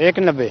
1,90,000।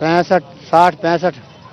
65, 60, 65।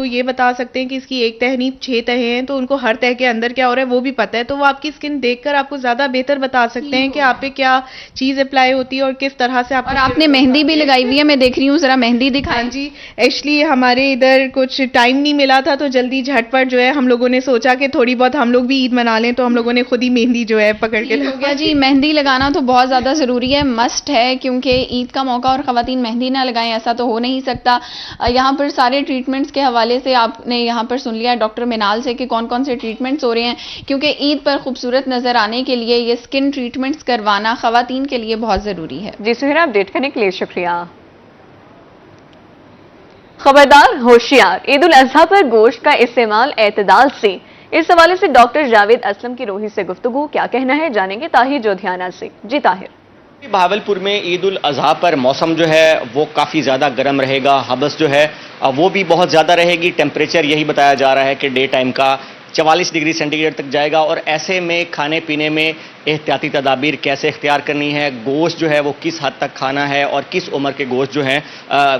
تو یہ بتا سکتے ہیں کہ اس کی ایک تہ نہیں 6 تہیں ہیں، تو ان کو ہر تہ کے اندر کیا ہو رہا ہے وہ بھی پتہ ہے، تو وہ آپ کی اسکن دیکھ کر آپ کو زیادہ بہتر بتا سکتے ہیں کہ آپ پہ کیا چیز اپلائی ہوتی ہے اور کس طرح سے اور آپ نے مہندی بھی لگائی ہوئی ہے، میں دیکھ رہی ہوں، ذرا مہندی دکھائیں. ہاں جی، ایکچولی ہمارے ادھر کچھ ٹائم نہیں ملا تھا، تو جلدی جھٹ پٹ جو ہے ہم لوگوں نے سوچا کہ تھوڑی بہت ہم لوگ بھی عید منا لیں، تو ہم لوگوں نے خود ہی مہندی جو ہے پکڑ کے ہو گیا جی. مہندی لگانا تو بہت زیادہ ضروری ہے، مسٹ ہے، کیونکہ عید کا موقع اور خواتین مہندی نہ لگائیں ایسا تو ہو نہیں سکتا. یہاں پر سارے ٹریٹمنٹس کے حوالے سے آپ نے یہاں پر سن لیا ڈاکٹر منال سے کہ کون کون سے ٹریٹمنٹس ہو رہے ہیں، کیونکہ عید پر خوبصورت نظر آنے کے لیے یہ اسکن ٹریٹمنٹس کروانا خواتین کے لیے بہت ضروری ہے. جی سہیرا، اپڈیٹ کرنے کے لیے شکریہ. خبردار، ہوشیار، عید الاضحیٰ پر گوشت کا استعمال اعتدال سے، اس حوالے سے ڈاکٹر جاوید اسلم کی روحی سے گفتگو. کیا کہنا ہے، جانیں گے طاہر جودھیانہ سے. جی طاہر. بہاولپور میں عید الاضحیٰ پر موسم جو ہے وہ کافی زیادہ گرم رہے گا، ہبس جو ہے وہ بھی بہت زیادہ رہے گی. ٹیمپریچر یہی بتایا جا رہا ہے کہ ڈے ٹائم کا 44 ڈگری سینٹی گریڈ تک جائے گا، اور ایسے میں کھانے پینے میں احتیاطی تدابیر کیسے اختیار کرنی ہے، گوشت جو ہے وہ کس حد تک کھانا ہے، اور کس عمر کے گوشت جو ہیں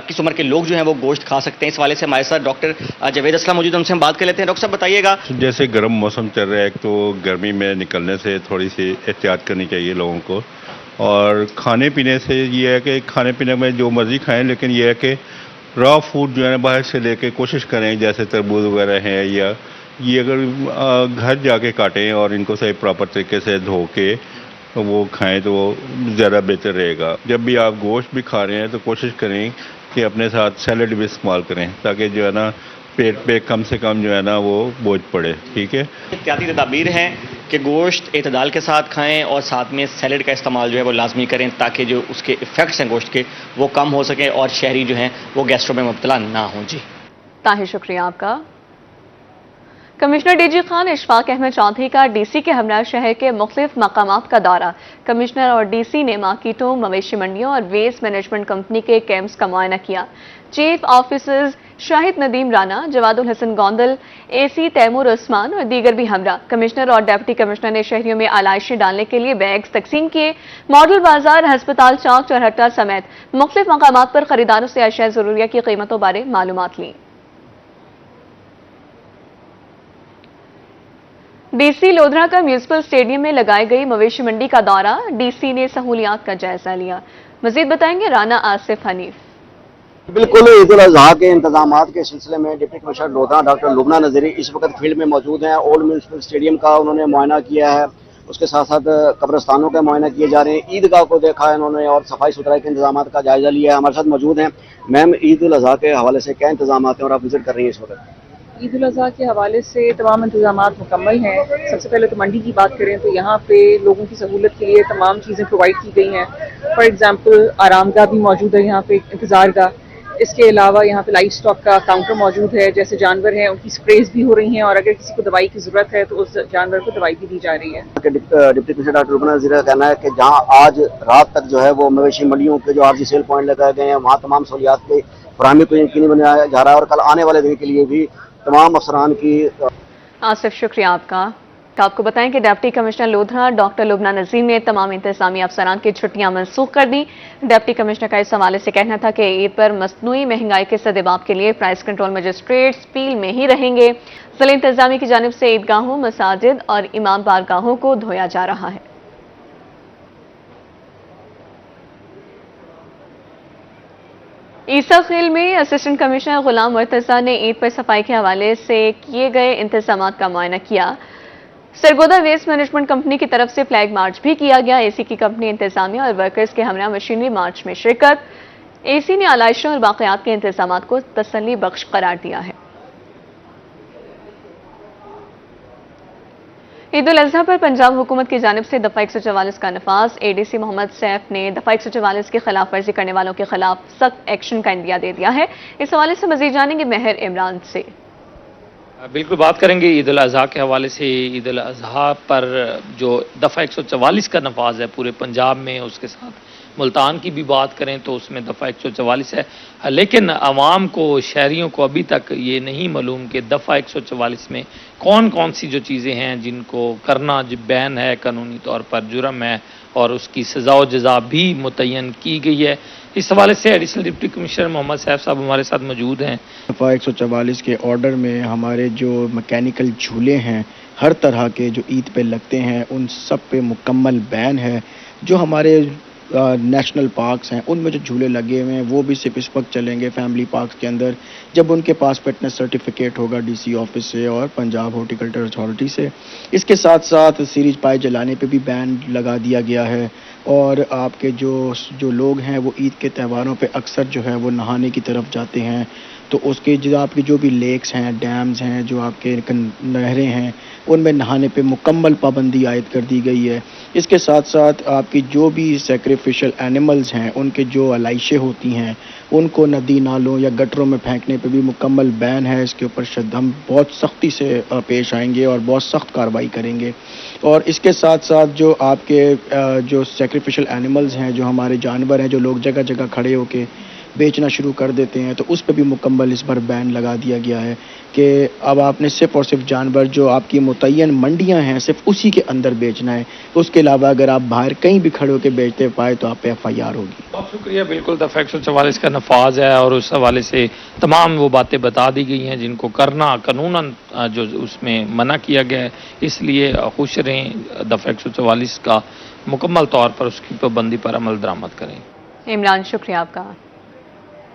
کس عمر کے لوگ جو ہیں وہ گوشت کھا سکتے ہیں. اس حوالے سے ہمارے ساتھ ڈاکٹر جاوید اسلم موجود ہیں، ان سے ہم بات کر لیتے ہیں. ڈاکٹر صاحب بتائیے گا. جیسے گرم موسم چل رہا ہے، ایک تو گرمی میں نکلنے سے تھوڑی سی احتیاط کرنی چاہیے لوگوں کو، اور کھانے پینے سے یہ ہے کہ کھانے پینے میں جو مرضی کھائیں، لیکن یہ ہے کہ را فوڈ جو ہے باہر سے لے کے کوشش کریں، جیسے تربوز وغیرہ ہیں، یا یہ اگر گھر جا کے کاٹیں اور ان کو صحیح پراپر طریقے سے دھو کے وہ کھائیں تو وہ زیادہ بہتر رہے گا. جب بھی آپ گوشت بھی کھا رہے ہیں تو کوشش کریں کہ اپنے ساتھ سیلڈ بھی استعمال کریں، تاکہ جو ہے نا پیٹ پہ کم سے کم جو ہے نا وہ بوجھ پڑے. ٹھیک ہے. احتیاطی تدابیر ہیں کہ گوشت اعتدال کے ساتھ کھائیں، اور ساتھ میں سیلڈ کا استعمال جو ہے وہ لازمی کریں، تاکہ جو اس کے ایفیکٹس ہیں گوشت کے وہ کم ہو سکیں اور شہری جو ہیں وہ گیسٹرو میں مبتلا نہ ہوں. جی طاہر، شکریہ آپ کا. Commissioner D G Khan Ashfaq Ahmed Chaudhry کا ڈی سی کے ہمراہ شہر کے مختلف مقامات کا دورہ. کمشنر اور ڈی سی نے مارکیٹوں، مویشی منڈیوں اور ویسٹ مینجمنٹ کمپنی کے کیمپس کا معائنہ کیا. چیف آفیسرز شاہد ندیم رانا، جواد الحسن گوندل، اے سی تیمور عثمان اور دیگر بھی ہمراہ. کمشنر اور ڈپٹی کمشنر نے شہریوں میں آلائشیں ڈالنے کے لیے بیگز تقسیم کیے. ماڈل بازار، ہسپتال چوک، چورہٹہ سمیت مختلف مقامات پر خریداروں سے اشیاء ضروریہ کی قیمتوں بارے معلومات لیں. ڈی سی لودھرا کا میونسپل اسٹیڈیم میں لگائی گئی مویشی منڈی کا دورہ. ڈی سی نے سہولیات کا جائزہ لیا. مزید بتائیں گے رانا آصف حنیف. بالکل، عید الاضحیٰ کے انتظامات کے سلسلے میں ڈپٹی کمشنر لودھرا ڈاکٹر لبنہ نظری اس وقت فیلڈ میں موجود ہیں. اولڈ میونسپل اسٹیڈیم کا انہوں نے معائنہ کیا ہے، اس کے ساتھ ساتھ قبرستانوں کا معائنہ کیے جا رہے ہیں. عیدگاہ کو دیکھا ہے انہوں نے، اور صفائی ستھرائی کے انتظامات کا جائزہ لیا ہے. ہمارے ساتھ موجود ہیں میم، عید الاضحیٰ کے حوالے سے کیا انتظامات ہیں اور آپ وزٹ کر رہی ہیں اس وقت؟ عید الاضحیٰ کے حوالے سے تمام انتظامات مکمل ہیں. سب سے پہلے تو منڈی کی بات کریں تو یہاں پہ لوگوں کی سہولت کے لیے تمام چیزیں پرووائڈ کی گئی ہیں. فار ایگزامپل آرام گاہ بھی موجود ہے یہاں پہ، انتظار گاہ. اس کے علاوہ یہاں پہ لائف سٹاک کا کاؤنٹر موجود ہے، جیسے جانور ہیں ان کی سپریز بھی ہو رہی ہیں، اور اگر کسی کو دوائی کی ضرورت ہے تو اس جانور کو دوائی بھی دی جا رہی ہے. ڈپٹی کمشنر ڈاکٹر لبنہ نظری کا کہنا ہے کہ جہاں آج رات تک جو ہے وہ مویشی منڈیوں کے جو عارضی سیل پوائنٹ لگائے گئے ہیں، وہاں تمام سہولیات کی فراہمی کو یقینی بنایا جا رہا ہے، اور کل آنے والے دن کے لیے بھی تمام افسران کی. آصف، شکریہ آپ کا. آپ کو بتائیں کہ ڈپٹی کمشنر لودھرا ڈاکٹر لبنہ نظیر نے تمام انتظامی افسران کی چھٹیاں منسوخ کر دی. ڈپٹی کمشنر کا اس حوالے سے کہنا تھا کہ عید پر مصنوعی مہنگائی کے سدباب کے لیے پرائس کنٹرول مجسٹریٹس فیلڈ میں ہی رہیں گے. ضلع انتظامیہ کی جانب سے عیدگاہوں، مساجد اور امام بارگاہوں کو دھویا جا رہا ہے. عیسیٰ خیل میں اسسٹنٹ کمشنر غلام مرتضیٰ نے عید پر صفائی کے حوالے سے کیے گئے انتظامات کا معائنہ کیا. سرگودا ویسٹ مینجمنٹ کمپنی کی طرف سے فلیگ مارچ بھی کیا گیا. اے سی کی کمپنی انتظامیہ اور ورکرز کے ہمراہ مشینری مارچ میں شرکت. اے سی نے آلائشوں اور باقیات کے انتظامات کو تسلی بخش قرار دیا ہے. عید الاضحیٰ پر پنجاب حکومت کی جانب سے دفعہ 144 کا نفاذ. اے ڈی سی محمد سیف نے دفعہ 144 کی خلاف ورزی کرنے والوں کے خلاف سخت ایکشن کا عندیہ دے دیا ہے. اس حوالے سے مزید جانیں گے مہر عمران سے. بالکل بات کریں گے عید الاضحیٰ کے حوالے سے. عید الاضحیٰ پر جو دفعہ 144 کا نفاذ ہے پورے پنجاب میں، اس کے ساتھ ملتان کی بھی بات کریں تو اس میں دفعہ 144 ہے، لیکن عوام کو، شہریوں کو ابھی تک یہ نہیں معلوم کہ دفعہ 144 میں کون کون سی جو چیزیں ہیں جن کو کرنا بین ہے، قانونی طور پر جرم ہے اور اس کی سزا و جزا بھی متعین کی گئی ہے۔ اس حوالے سے ایڈیشنل ڈپٹی کمشنر محمد صاحب صاحب ہمارے ساتھ موجود ہیں۔ دفعہ 144 کے آرڈر میں ہمارے جو مکینیکل جھولے ہیں ہر طرح کے جو عید پہ لگتے ہیں ان سب پہ مکمل بین ہے۔ جو ہمارے نیشنل پارکس ہیں ان میں جو جھولے لگے ہوئے ہیں وہ بھی صرف اس وقت چلیں گے فیملی پارکس کے اندر جب ان کے پاس فٹنس سرٹیفکیٹ ہوگا ڈی سی آفس سے اور پنجاب ہارٹیکلچر اتھارٹی سے۔ اس کے ساتھ ساتھ سیریز پائے جلانے پہ بھی بین لگا دیا گیا ہے، اور آپ کے جو لوگ ہیں وہ عید کے تہواروں پہ اکثر جو ہے وہ نہانے کی طرف جاتے ہیں، تو اس کے جو آپ کی جو بھی لیکس ہیں، ڈیمز ہیں، جو آپ کے نہریں ہیں، ان میں نہانے پہ مکمل پابندی عائد کر دی گئی ہے۔ اس کے ساتھ ساتھ آپ کی جو بھی سیکریفیشل اینیملز ہیں ان کے جو علائشیں ہوتی ہیں ان کو ندی نالوں یا گٹروں میں پھینکنے پہ بھی مکمل بین ہے۔ اس کے اوپر ہم بہت سختی سے پیش آئیں گے اور بہت سخت کارروائی کریں گے۔ اور اس کے ساتھ ساتھ جو آپ کے جو سیکریفیشل اینیملز ہیں، جو ہمارے جانور ہیں جو لوگ جگہ جگہ کھڑے ہو کے بیچنا شروع کر دیتے ہیں، تو اس پہ بھی مکمل اس پر بین لگا دیا گیا ہے کہ اب آپ نے صرف اور صرف جانور جو آپ کی متعین منڈیاں ہیں صرف اسی کے اندر بیچنا ہے۔ اس کے علاوہ اگر آپ باہر کہیں بھی کھڑے ہو کے بیچتے پائے تو آپ پہ FIR ہوگی۔ بہت شکریہ۔ بالکل دفعہ 144 کا نفاذ ہے اور اس حوالے سے تمام وہ باتیں بتا دی گئی ہیں جن کو کرنا قانوناً جو اس میں منع کیا گیا ہے، اس لیے خوش رہیں، دفعہ 144 کا مکمل طور پر اس کی پابندی پر عمل درآمد کریں۔ عمران شکریہ آپ کا۔